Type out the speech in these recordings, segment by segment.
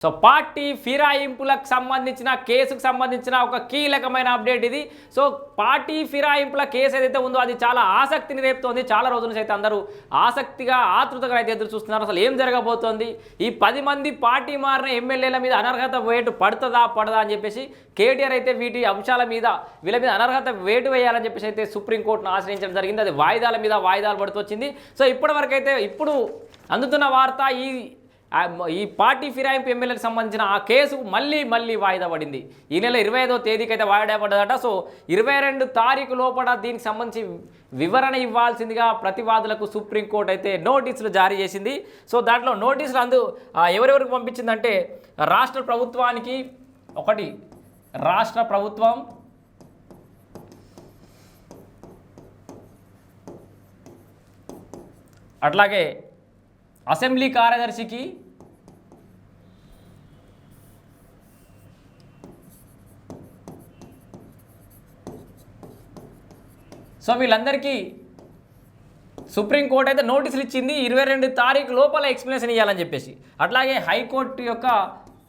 So party ఫిరాయింపులకు సంబంధించిన కేసుకు సంబంధించిన ఒక కీలకమైన అప్డేట్ ఇది. సో పార్టీ ఫిరాయింపుల కేసు ఏదైతే ఉందో అది చాలా ఆసక్తిని రేపుతోంది. చాలా రోజుల నుంచి అయితే అందరూ ఆసక్తిగా ఆతృతగా అయితే ఎదురు చూస్తున్నారు. అసలు ఏం జరగబోతోంది, ఈ 10 మంది పార్టీ మారిన ఎమ్మెల్యేల మీద అనర్హత వేటు పడదా అని చెప్పేసి కేటీఆర్ అయితే వీటి అంశాల మీద వీళ్ళ మీద అనర్హత వేటు వేయాలని చెప్పేసి అయితే సుప్రీంకోర్టును ఆశ్రయించడం జరిగింది. అది వాయిదాల మీద వాయిదాలు పడుతూ వచ్చింది. సో ఇప్పటివరకు అయితే ఇప్పుడు అందుతున్న వార్త ఈ పార్టీ ఫిరాయింపు ఎమ్మెల్యేలకు సంబంధించిన ఆ కేసు మళ్ళీ వాయిదా పడింది. ఈ నెల 25వ తేదీకి అయితే వాయిదా పడ్డదట. సో 22 తారీఖు లోపల దీనికి సంబంధించి వివరణ ఇవ్వాల్సిందిగా ప్రతివాదులకు సుప్రీంకోర్టు అయితే నోటీసులు జారీ చేసింది. సో దాంట్లో నోటీసులు ఎవరెవరికి పంపించిందంటే రాష్ట్ర ప్రభుత్వానికి ఒకటి, రాష్ట్ర ప్రభుత్వం, అట్లాగే అసెంబ్లీ కార్యదర్శికి, సో వీళ్ళందరికీ సుప్రీంకోర్టు అయితే నోటీసులు ఇచ్చింది 22 తారీఖు లోపల ఎక్స్ప్లెనేషన్ ఇవ్వాలని చెప్పేసి. అట్లాగే హైకోర్టు యొక్క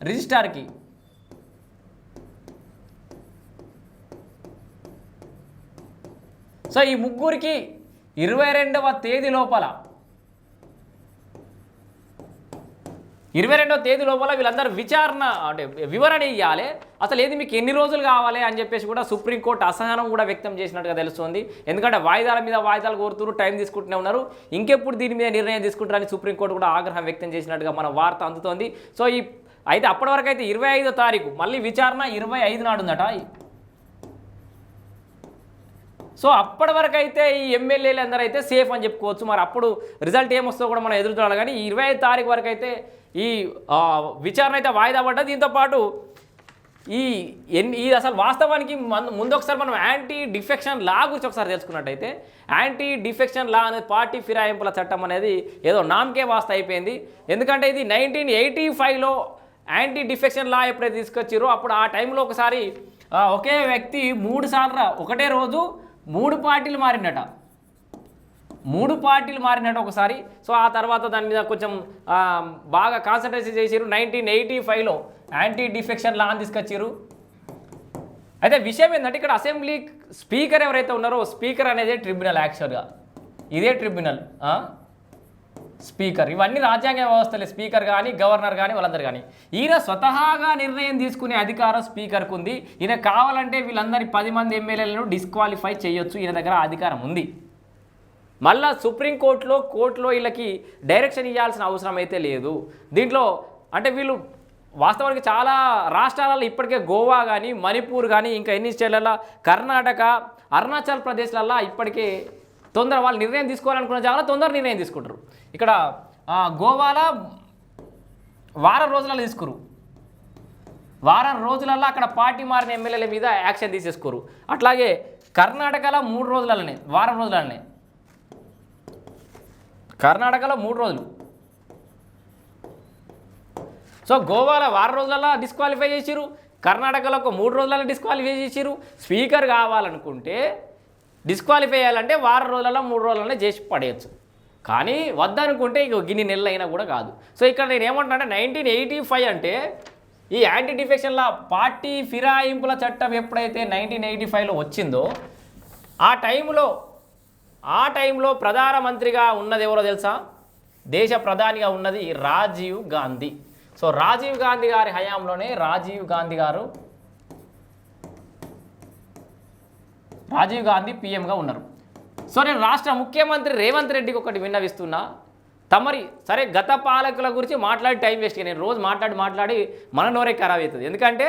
రిజిస్ట్రార్కి, సో ఈ ముగ్గురికి 22వ తేదీ లోపల వీళ్ళందరూ విచారణ అంటే వివరణ ఇవ్వాలి. అసలు ఏది మీకు ఎన్ని రోజులు కావాలి అని చెప్పేసి కూడా సుప్రీంకోర్టు అసహనం కూడా వ్యక్తం చేసినట్టుగా తెలుస్తుంది. ఎందుకంటే వాయిదాల మీద వాయిదాలు కోరుతున్నారు, టైం తీసుకుంటూనే ఉన్నారు. ఇంకెప్పుడు దీని మీద నిర్ణయం తీసుకుంటారని సుప్రీంకోర్టు కూడా ఆగ్రహం వ్యక్తం చేసినట్టుగా మన వార్త అందుతోంది. సో అయితే అప్పటి వరకు అయితే 25వ తారీఖు, మళ్ళీ విచారణ 25 నాడు ఉందట. సో అప్పటి వరకు అయితే ఈ ఎమ్మెల్యేలు అందరూ అయితే సేఫ్ అని చెప్పుకోవచ్చు. మరి అప్పుడు రిజల్ట్ ఏమొస్తుందో కూడా మనం ఎదురు చూడాలి. కానీ 25 తారీఖు వరకు అయితే ఈ విచారణ అయితే వాయిదా పడ్డది. దీంతోపాటు ఈ అసలు వాస్తవానికి ముందు ఒకసారి మనం యాంటీ డిఫెక్షన్ లా గురించి ఒకసారి తెలుసుకున్నట్టయితే, యాంటీ డిఫెక్షన్ లా అనేది పార్టీ ఫిరాయింపుల చట్టం అనేది ఏదో నామకే వాస్త అయిపోయింది. ఎందుకంటే ఇది 1985లో యాంటీ డిఫెక్షన్ లా ఎప్పుడైతే తీసుకొచ్చారో అప్పుడు ఆ టైంలో ఒకసారి ఒకే వ్యక్తి 3 సార్లు ఒకటే రోజు 3 పార్టీలు మారినట ఒకసారి. సో ఆ తర్వాత దాని మీద కొంచెం బాగా కాన్సన్ట్రేషన్ చేసారు. 1985లో యాంటీ డిఫెక్షన్ లా అని తీసుకొచ్చారు. అయితే విషయం ఏంటంటే ఇక్కడ అసెంబ్లీ స్పీకర్ ఎవరైతే ఉన్నారో స్పీకర్ అనేది ట్రిబ్యునల్, యాక్చువల్గా ఇదే ట్రిబ్యునల్ స్పీకర్. ఇవన్నీ రాజ్యాంగ వ్యవస్థలే. స్పీకర్ కానీ గవర్నర్ కానీ వాళ్ళందరూ కానీ ఈయన స్వతహాగా నిర్ణయం తీసుకునే అధికారం స్పీకర్కు ఉంది. ఈయన కావాలంటే వీళ్ళందరి 10 మంది ఎమ్మెల్యేలను డిస్క్వాలిఫై చేయొచ్చు. ఈయన దగ్గర అధికారం ఉంది. మళ్ళా కోర్టులో వీళ్ళకి డైరెక్షన్ ఇవ్వాల్సిన అవసరం అయితే లేదు. దీంట్లో అంటే వీళ్ళు వాస్తవానికి చాలా రాష్ట్రాలలో ఇప్పటికే గోవా కానీ, మణిపూర్ కానీ, ఇంకా ఎన్ని స్టేట్లలో, కర్ణాటక, అరుణాచల్ ప్రదేశ్లలో ఇప్పటికే వాళ్ళు నిర్ణయం తీసుకోవాలనుకున్న జాగాలో తొందర నిర్ణయం తీసుకుంటారు. ఇక్కడ గోవాలో వారం రోజులలో తీసుకురు. వారం రోజులలో అక్కడ పార్టీ మారిన ఎమ్మెల్యేల మీద యాక్షన్ తీసేసుకోరు. అట్లాగే కర్ణాటకలో 3 రోజులలోనే, వారం రోజులలోనే, కర్ణాటకలో 3 రోజులు. సో గోవాలో వారం రోజులలో డిస్క్వాలిఫై చేసిరు, కర్ణాటకలో ఒక 3 రోజులలో డిస్క్వాలిఫై చేసిరు. స్పీకర్ కావాలనుకుంటే డిస్క్వాలిఫై చేయాలంటే వారం రోజులలో 3 రోజులనే చేసి పడేయచ్చు. కానీ వద్దనుకుంటే ఇక గిన్ని నెలలు అయినా కూడా కాదు. సో ఇక్కడ నేను ఏమంటున్నా అంటే 1985 అంటే ఈ యాంటీ డిఫెక్షన్ లా పార్టీ ఫిరాయింపుల చట్టం ఎప్పుడైతే 1985లో వచ్చిందో ఆ టైంలో ప్రధానమంత్రిగా ఉన్నది ఎవరో తెలుసా? దేశ ప్రధానిగా ఉన్నది రాజీవ్ గాంధీ. సో రాజీవ్ గాంధీ గారి హయాంలోనే రాజీవ్ గాంధీ పీఎంగా ఉన్నారు. సో నేను రాష్ట్ర ముఖ్యమంత్రి రేవంత్ రెడ్డికి ఒకటి విన్నవిస్తున్నా. తమరి సరే గత పాలకుల గురించి మాట్లాడి టైం వేస్ట్. నేను రోజు మాట్లాడి మన నోరే ఖరాబ్ అవుతుంది. ఎందుకంటే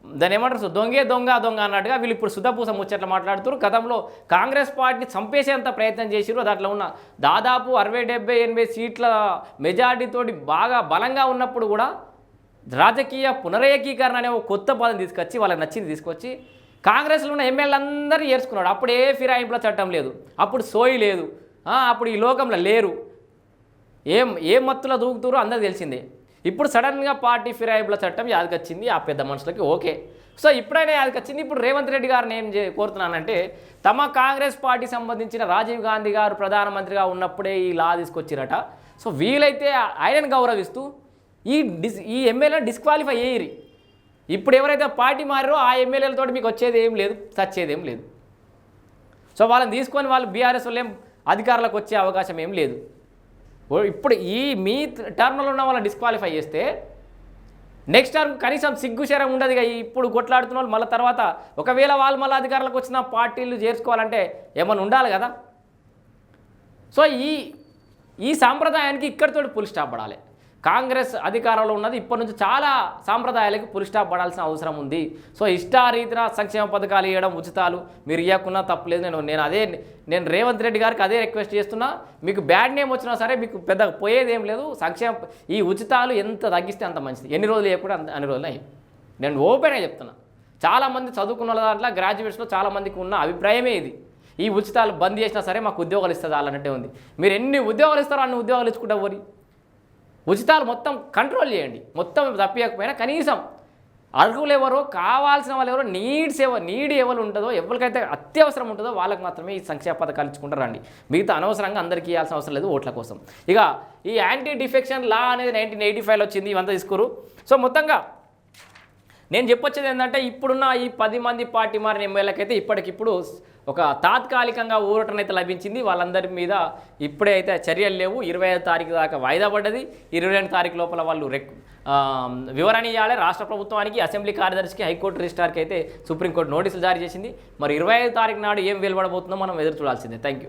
దాన్ని ఏమంటారు, దొంగ అన్నట్టుగా వీళ్ళు ఇప్పుడు సుధపూస ముచ్చట్లు మాట్లాడుతారు. గతంలో కాంగ్రెస్ పార్టీని చంపేసేంత ప్రయత్నం చేసిరు. దాంట్లో ఉన్న దాదాపు 60-70-80 సీట్ల మెజార్టీతోటి బాగా బలంగా ఉన్నప్పుడు కూడా రాజకీయ పునరేకీకరణ అనే ఒక కొత్త పదం తీసుకొచ్చి వాళ్ళకి నచ్చింది తీసుకొచ్చి కాంగ్రెస్లో ఉన్న ఎమ్మెల్యేలందరూ ఏర్చుకున్నాడు. అప్పుడు ఏ ఫిరాయింపుల చట్టం లేదు, అప్పుడు సోయి లేదు, అప్పుడు ఈ లోకంలో లేరు. ఏం మత్తులో దూకుతారో అందరికి తెలిసిందే. ఇప్పుడు సడన్గా పార్టీ ఫిరాయింపుల చట్టం యాదకొచ్చింది ఆ పెద్ద మనుషులకి. ఓకే, సో ఇప్పుడైనా యాదకొచ్చింది. ఇప్పుడు రేవంత్ రెడ్డి గారిని ఏం కోరుతున్నానంటే, తమ కాంగ్రెస్ పార్టీ సంబంధించిన రాజీవ్ గాంధీ గారు ప్రధానమంత్రిగా ఉన్నప్పుడే ఈ లా తీసుకొచ్చిరట. సో వీలైతే ఆయనను గౌరవిస్తూ ఈ ఎమ్మెల్యేలను డిస్క్వాలిఫై అయ్యి ఇప్పుడు ఎవరైతే పార్టీ మారారో ఆ ఎమ్మెల్యేలతో మీకు వచ్చేది ఏం లేదు, చచ్చేది ఏం లేదు. సో వాళ్ళని తీసుకొని వాళ్ళు బీఆర్ఎస్ వాళ్ళు ఏం అధికారులకు వచ్చే అవకాశం ఏం లేదు. ఇప్పుడు మీ టర్మ్లో ఉన్న వాళ్ళని డిస్క్వాలిఫై చేస్తే నెక్స్ట్ టర్మ్ కనీసం సిగ్గుశరం ఉండదు. ఇప్పుడు కొట్లాడుతున్న వాళ్ళు మళ్ళీ తర్వాత ఒకవేళ వాళ్ళు మళ్ళీ అధికారులకు వచ్చిన పార్టీలు చేర్చుకోవాలంటే ఏమైనా ఉండాలి కదా. సో ఈ సాంప్రదాయానికి ఇక్కడితో పుల్ స్టాప్ పడాలి. కాంగ్రెస్ అధికారంలో ఉన్నది ఇప్పటి నుంచి చాలా సాంప్రదాయాలకు పుల్ స్టాప్ పడాల్సిన అవసరం ఉంది. సో ఇష్టారీతిన సంక్షేమ పథకాలు ఇవ్వడం, ఉచితాలు మీరు ఇవ్వకున్నా తప్పలేదు. నేను రేవంత్ రెడ్డి గారికి అదే రిక్వెస్ట్ చేస్తున్నా. మీకు బ్యాడ్ నేమ్ వచ్చినా సరే మీకు పెద్ద పోయేది ఏం లేదు. ఈ ఉచితాలు ఎంత తగ్గిస్తే అంత మంచిది. ఎన్ని రోజులు ఇవ్వకుండా అన్ని రోజులు అయ్యి నేను ఓపెన్గా చెప్తున్నా. చాలామంది చదువుకున్న దాంట్లో గ్రాడ్యుయేట్స్లో చాలామందికి ఉన్న అభిప్రాయమే ఇది. ఈ ఉచితాలు బంద్ చేసినా సరే మాకు ఉద్యోగాలు ఇస్తుంది అన్నట్టే ఉంది. మీరు ఎన్ని ఉద్యోగాలు ఇస్తారో అన్ని ఉద్యోగాలు ఇచ్చుకుంటా పోరి. ఉచితాలు మొత్తం కంట్రోల్ చేయండి. మొత్తం తప్పియకపోయినా కనీసం అర్హులు ఎవరో, కావాల్సిన వాళ్ళు ఎవరో, నీడ్ ఎవరు ఉంటుందో, ఎవరికైతే అత్యవసరం ఉంటుందో వాళ్ళకి మాత్రమే ఈ సంక్షేమ పథకాలు ఇచ్చుకుంటారు రండి. మిగతా అనవసరంగా అందరికీ ఇవ్వాల్సిన అవసరం లేదు ఓట్ల కోసం. ఇక ఈ యాంటీ డిఫెక్షన్ లా అనేది 1985లో వచ్చింది. ఇవంతా తీసుకోరు. సో మొత్తంగా నేను చెప్పొచ్చేది ఏంటంటే ఇప్పుడున్న ఈ 10 మంది పార్టీ మారిన ఎమ్మెల్యేలకైతే ఇప్పటికిప్పుడు ఒక తాత్కాలికంగా ఊరటనైతే లభించింది. వాళ్ళందరి మీద ఇప్పుడే అయితే చర్యలు లేవు. 25వ తారీఖు దాకా వాయిదా పడ్డది. 22వ తారీఖు లోపల వాళ్ళు వివరణ ఇవ్వాలి రాష్ట్ర ప్రభుత్వానికి, అసెంబ్లీ కార్యదర్శికి, హైకోర్టు రిజిస్ట్రార్కి అయితే సుప్రీంకోర్టు నోటీసులు జారీ చేసింది. మరి 25వ తారీఖు నాడు ఏం వెలువడబోతుందో మనం ఎదురు చూడాల్సిందే. Thank you.